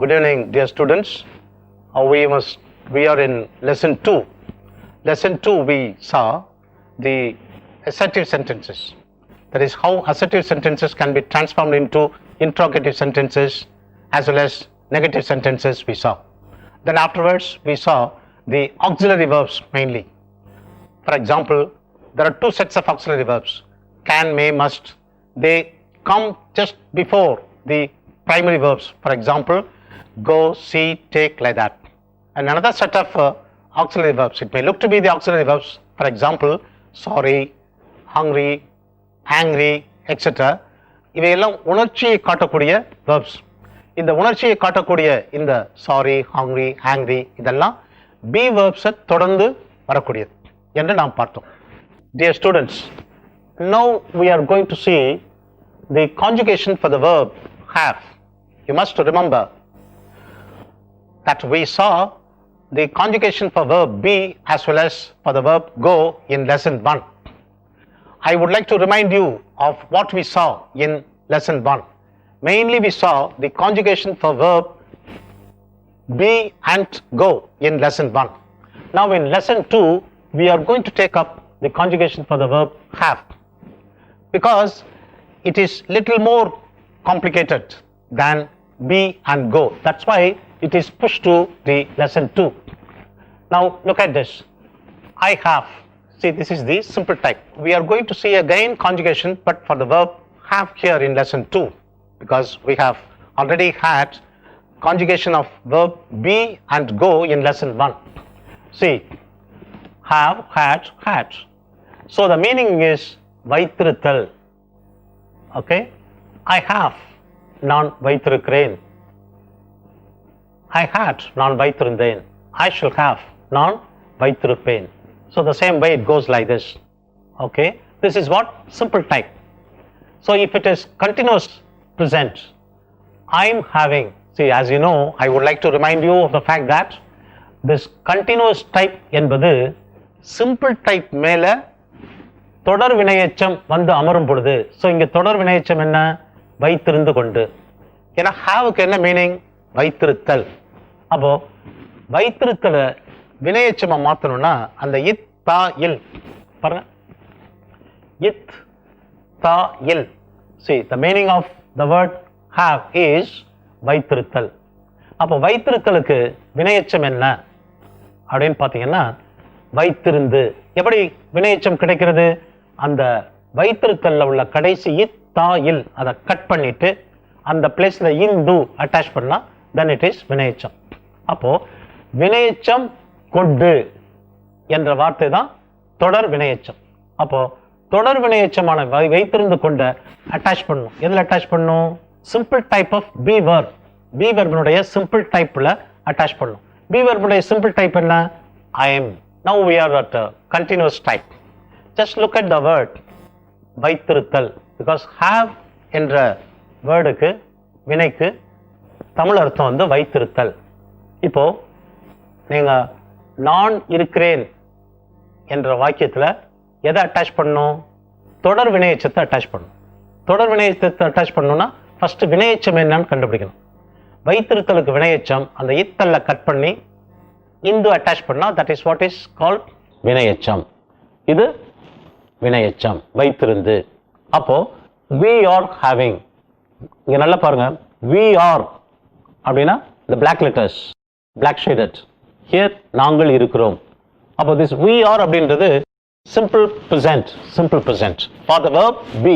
Good evening, dear students. We are in lesson 2. Lesson 2 we saw the assertive sentences. That is how assertive sentences can be transformed into interrogative sentences as well as negative sentences we saw. Then afterwards we saw the auxiliary verbs mainly. For example, there are two sets of auxiliary verbs, can, may, must. They come just before the primary verbs. For example, go, see, take, like that. And another set of auxiliary verbs, it may look to be the auxiliary verbs. For example, sorry, hungry, angry, etc. இவையெல்லாம் உணர்ச்சியை காட்டக்கூடிய verbs. இந்த உணர்ச்சியை காட்டக்கூடிய இந்த sorry, hungry, angry இதெல்லாம் be verbs தொடர்ந்து வரக்கூடியது என்று நாம் பார்த்தோம். Dear students, now we are going to see the conjugation for the verb have. You must remember that we saw the conjugation for verb be as well as for the verb go in lesson 1. I would like to remind you of what we saw in lesson 1. Mainly we saw the conjugation for verb be and go in lesson 1. Now in lesson 2, we are going to take up the conjugation for the verb have, because it is little more complicated than be and go. That's why it is pushed to the lesson 2. Now look at this. I have. See, this is the simple type. We are going to see again conjugation, but for the verb have here in lesson 2, because we have already had conjugation of verb be and go in lesson 1. See, have, had. So the meaning is வைத்திருத்தல். Okay, I have, நான் வைத்திருக்கிறேன். I had, நான் வைத்திருந்தேன். I shall have, நான் வைத்திருப்பேன். So the same way it goes like this. Okay, this is what simple type. So if it is continuous present, I'm having. See, as you know, I would like to remind you of the fact that this continuous type என்பது simple type மேல தொடர் வினையெச்சம் வந்து அமரும் பொழுது. So இங்கே தொடர் வினையெச்சம் என்ன? வைத்திருந்து கொண்டு. ஏன்னா ஹாவுக்கு என்ன மீனிங்? வைத்திருத்தல். அப்போ வைத்திருத்தலை வினையெச்சமா மாற்றணும்னா அந்த இத் தா இல் பாருங்க, இத் தா இல். See, the meaning of the word have is வைத்திருத்தல். அப்போ வைத்திருத்தலுக்கு வினையெச்சம் என்ன அப்படின்னு பார்த்தீங்கன்னா வைத்திருந்து. எப்படி வினையெச்சம் கிடைக்கிறது? அந்த வைத்திருத்தல்ல உள்ள கடைசி இத் தா இல் அதை கட் பண்ணிட்டு அந்த பிளேஸ்ல இந்து அட்டாச் பண்ணா தென் இட் இஸ் வினையெச்சம். அப்போ வினையெச்சம் கொண்டு என்ற வார்த்தை தான் தொடர் வினையெச்சம். அப்போ தொடர் வினையெச்சமான வைத்திருந்து கொண்ட அட்டாச் பண்ணணும். எதில் அட்டாச் பண்ணணும்? Simple type of be verb. Be வெர்பினுடைய சிம்பிள் டைப்ல அட்டாச் பண்ணணும். பி வெர்பினுடைய சிம்பிள் டைப் என்ன? I am. Now we are at a continuous type. Just look at the word வைத்திருத்தல், because have என்ற வேர்டுக்கு வினைக்கு தமிழ் அர்த்தம் வந்து வைத்திருத்தல். இப்போ நீங்க நான் இருக்கிறேன் என்ற வாக்கியத்தில் எதை அட்டாச் பண்ணணும்? தொடர் வினையெச்சத்தை அட்டாச் பண்ணணும். தொடர் வினையெச்சத்தை அட்டாச் பண்ணணும்னா ஃபர்ஸ்ட் வினையெச்சம் என்னன்னு கண்டுபிடிக்கணும். வைத்திருத்தலுக்கு வினையெச்சம் அந்த இத்தல்ல கட் பண்ணி இந்து அட்டாச் பண்ணா that is what is called வினையெச்சம். இது வினையெச்சம் வைத்திருந்து. அப்போ we are having, இங்க நல்லா பாருங்க, we are அப்படின்னா the black letters, black shaded. Here நாங்கள் இருக்கிறோம். அப்போ this we are அப்படின்றது simple present, simple present for the verb be.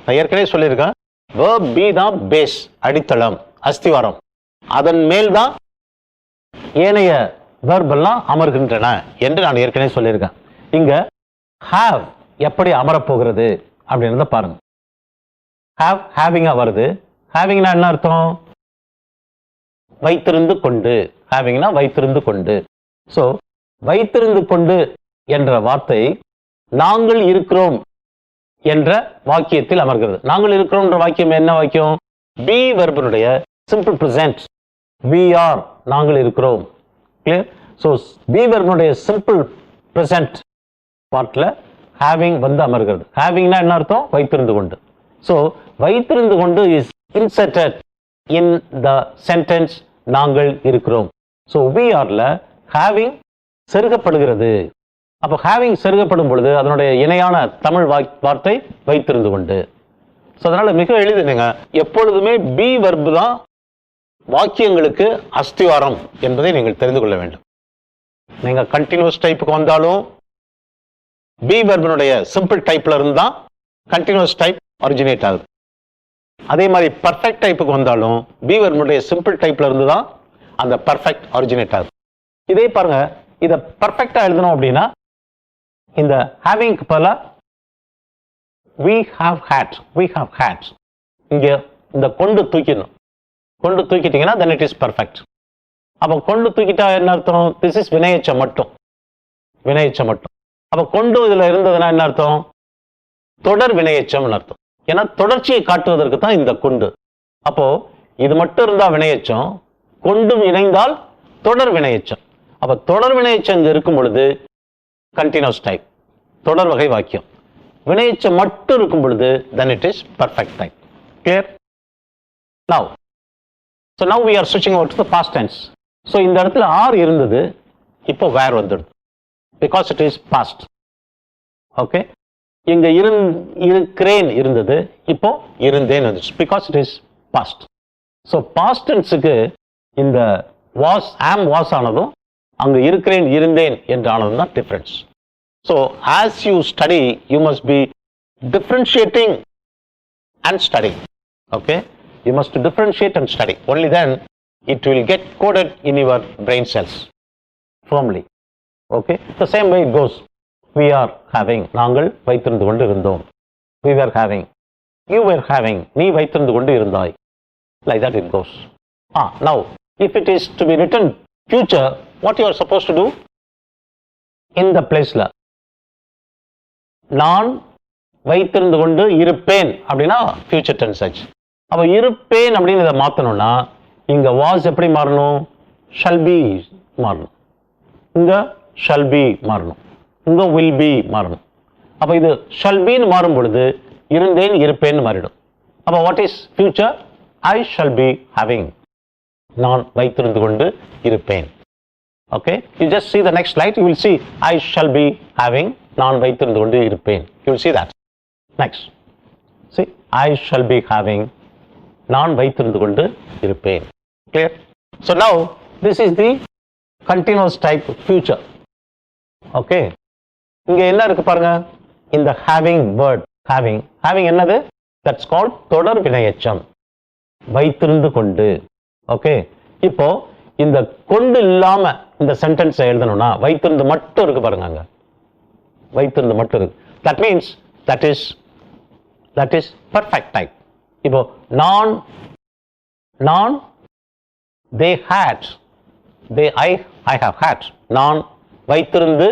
நான் ஏற்கனவே சொல்லியிருக்கேன், verb be தான் பேஸ், அடித்தளம், அஸ்திவாரம். அதன் மேல் தான் ஏனைய verb எல்லாம் அமர்கின்றன என்று நான் ஏற்கனவே சொல்லியிருக்கேன். இங்க have எப்படி அமரப்போகிறது அப்படின்றத பாருங்க. have having-ஆ வருது. having-னா என்ன அர்த்தம்? வைத்திருந்து கொண்டு. having-னா வைத்திருந்து கொண்டு. ஸோ வைத்திருந்து கொண்டு என்ற வார்த்தை நாங்கள் இருக்கிறோம் என்ற வாக்கியத்தில் அமர்கிறது. நாங்கள் இருக்கிறோம் என்ற வாக்கியம் என்ன வாக்கியம்? be வெர்பினுடைய சிம்பிள் பிரசன்ட். we are, நாங்கள் இருக்கிறோம். கிளியர்? ஸோ be வெர்பினுடைய சிம்பிள் பிரசன்ட் பார்ட்ல having வந்து அமர்கிறது. having-னா என்ன அர்த்தம்? வைத்திருந்து கொண்டு. ஸோ வைத்திருந்து கொண்டு is inserted in the sentence நாங்கள் இருக்கிறோம். So we areல having செருகப்படுகிறது. அப்போ having செருகப்படும் பொழுது அதனுடைய இணையான தமிழ் வார்த்தை வைத்திருந்து கொண்டு. ஸோ அதனால மிக எளிதுங்க, எப்பொழுதுமே பி வெர்பு தான் வாக்கியங்களுக்கு அஸ்திவாரம் என்பதை நீங்கள் தெரிந்து கொள்ள வேண்டும். நீங்க கண்டினியூஸ் டைப்புக்கு வந்தாலும் பி வெர்பினுடைய சிம்பிள் டைப்ல இருந்தா கண்டினியூஸ் டைப் ஒரிஜினேட் ஆகுது. அதே மாதிரி பர்ஃபெக்ட் டைப்புக்கு வந்தாலும் பி வெர்பினுடைய சிம்பிள் டைப்ல இருந்து தான் அந்த பர்ஃபெக்ட் ஒரிஜினேட் ஆகுது. இதே பாருங்க, இதை பர்ஃபெக்டா எழுதணும் அப்படின்னா இந்த ஹேவிங்க்கு பதிலா we have had இங்க இந்த கொண்டு தூக்கிடணும். கொண்டு தூக்கிட்டீங்கன்னா then it is perfect. அப்போ கொண்டு தூக்கிட்டா என்ன அர்த்தம்? this is வினையெச்சம் மட்டும், வினையெச்சம் மட்டும். அப்போ கொண்டு இதுல இருந்ததுன்னா என்ன அர்த்தம்? தொடர் வினையெச்சம்னு அர்த்தம். ஏன்னா தொடர்ச்சியை காட்டுவதற்கு தான் இந்த கொண்டு. அப்போ இது மட்டும் இருந்தா வினையெச்சம், கொண்டும் இணைந்தால் தொடர் வினையெச்சம். அப்போ தொடர் வினையெச்சம் இங்க இருக்கும் பொழுது கண்டினியூஸ் டைப், தொடர் வகை வாக்கியம். வினையெச்சம் மட்டும் இருக்கும் பொழுது then it is perfect type. Clear? So now we are switching over to the past tense. So இந்த இடத்துல are இருந்தது, இப்போ where வந்துடுது because it is past. Okay, இங்க இருக்கிறேன் இருந்தது, இப்போ இருந்தேன் வந்துச்சு because it is past. So past tenseக்கு இந்த was am was ஆனதும் அங்க இருக்கிறேன் இருந்தேன் என்று ஆனதும் தான் difference. So as you study you must be differentiating and studying. Okay, you must differentiate and study, only then it will get coded in your brain cells firmly. Okay, the same way it goes. We are having, நாங்கள் வைத்திருந்து கொண்டு இருந்தோம். We were having, you were having, நீ வைத்திருந்து கொண்டு இருந்தாய். Like that it goes. Now if it is to be written future, what you are supposed to do? In the placeல நான் வைத்திருந்து கொண்டு இருப்பேன் அப்படின்னா future tense ஆச்சு. அப்போ இருப்பேன் அப்படின்னு இதை மாற்றணும்னா இங்க was எப்படி மாறணும்? shall be மாறணும், இங்க shall be மாறணும், இங்க will be மாறணும். அப்போ இது shall be மாறும் பொழுது இருந்தேன் இருப்பேன் மாறிடும். அப்போ what is future? I shall be having, நான் வைத்திருந்து கொண்டு இருப்பேன். Okay, you just see the next slide, you will see I shall be having, நான் வைத்திருந்து கொண்டு இருப்பேன். You will see that. Next, see I shall be having, நான் வைத்திருந்து கொண்டு இருப்பேன். Clear? So now this is the continuous type future. Okay, இங்க என்ன இருக்கு பாருங்க, இந்த having word, having என்னது? That's called தொடர் வினையெச்சம், வைத்திருந்து கொண்டு. ஓகே, இப்போ இந்த கொண்டு இல்லாம இந்த சென்டென்ஸை எழுதணும்னா வைத்திருந்து மட்டும் இருக்கு பாருங்க, அங்க வைத்திருந்து மட்டும் இருக்கு. That means that is perfect type. இப்போ நான் they had, I have had, நான் வைத்திருந்து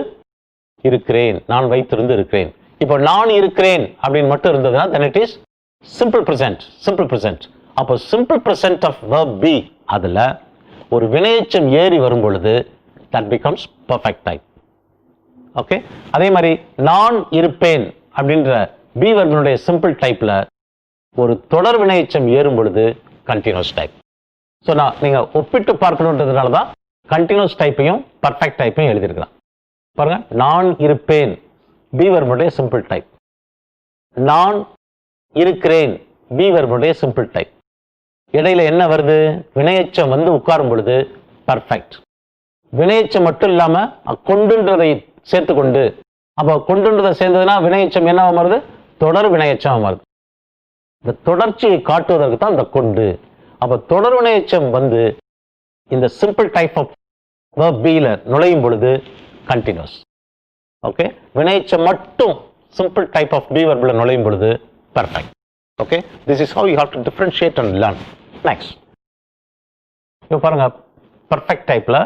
இருக்கிறேன், நான் வைத்திருந்து இருக்கிறேன். இப்போ நான் இருக்கிறேன் அப்படின்னு மட்டும் இருந்ததுன்னா then it is simple present. அப்போ simple present of verb be, அதுல ஒரு வினையெச்சம் ஏறி வரும் பொழுது that becomes perfect type. Okay, அதே மாதிரி நான் இருப்பேன் அப்படின்ற பி வெர்பினுடைய சிம்பிள் டைப்ல ஒரு தொடர் வினையெச்சம் ஏறும் பொழுது கண்டினியூஸ் டைப். ஸோ நீங்க ஒப்பிட்டு பார்க்கணுன்றதுனால தான் கண்டினியூஸ் டைப்பையும் பர்ஃபெக்ட் டைப்பையும் எழுதியிருக்கலாம். பாருங்க, நான் இருப்பேன் பி வெர்பினுடைய சிம்பிள் டைப், நான் இருக்கிறேன் பி வெர்பினுடைய சிம்பிள் டைப். இடையில என்ன வருது? வினையெச்சம் வந்து உட்காரும் பொழுது பர்ஃபெக்ட். வினையெச்சம் மட்டும் இல்லாம கொண்டுன்றதை சேர்த்து கொண்டு, அப்போ கொண்டுன்றதை சேர்ந்ததுன்னா வினையெச்சம் என்னவா மாறுது? தொடர் வினையெச்சம் மாறுது. இந்த தொடர்ச்சியை காட்டுவதற்கு தான் இந்த கொண்டு. அப்போ தொடர் வினையெச்சம் வந்து இந்த simple type of verb B ல நுழையும் பொழுது கண்டினியூஸ். ஓகே, வினையெச்சம் மட்டும் சிம்பிள் டைப் ஆஃப் பி வெர்ப்ல நுழையும் பொழுது perfect. Okay, this is how you have to differentiate and learn. Next, இப்போ பாருங்க, பர்ஃபெக்ட் டைப்ல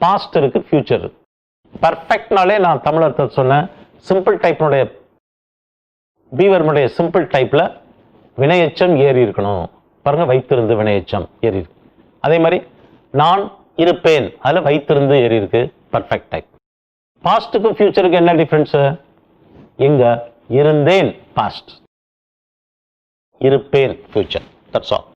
பாஸ்ட் இருக்கு, ஃபியூச்சர் இருக்கு. பர்ஃபெக்ட்னாலே நான் தமிழ் அர்த்தம் சொன்னேன், சிம்பிள் டைப்னுடைய பி வெர்புடைய சிம்பிள் டைப்ல வினையெச்சம் ஏறி இருக்கணும். பாருங்க, வைத்திருந்து வினையெச்சம் ஏறி இருக்கு. அதே மாதிரி நான் இருப்பேன், அதுல வைத்திருந்து ஏறி இருக்கு, பர்ஃபெக்ட் டைப். பாஸ்ட்டுக்கும் ஃபியூச்சருக்கு என்ன டிஃபரன்ஸ்? இங்க இருந்தேன் பாஸ்ட், இருப்பேன் ஃபியூச்சர். That's all.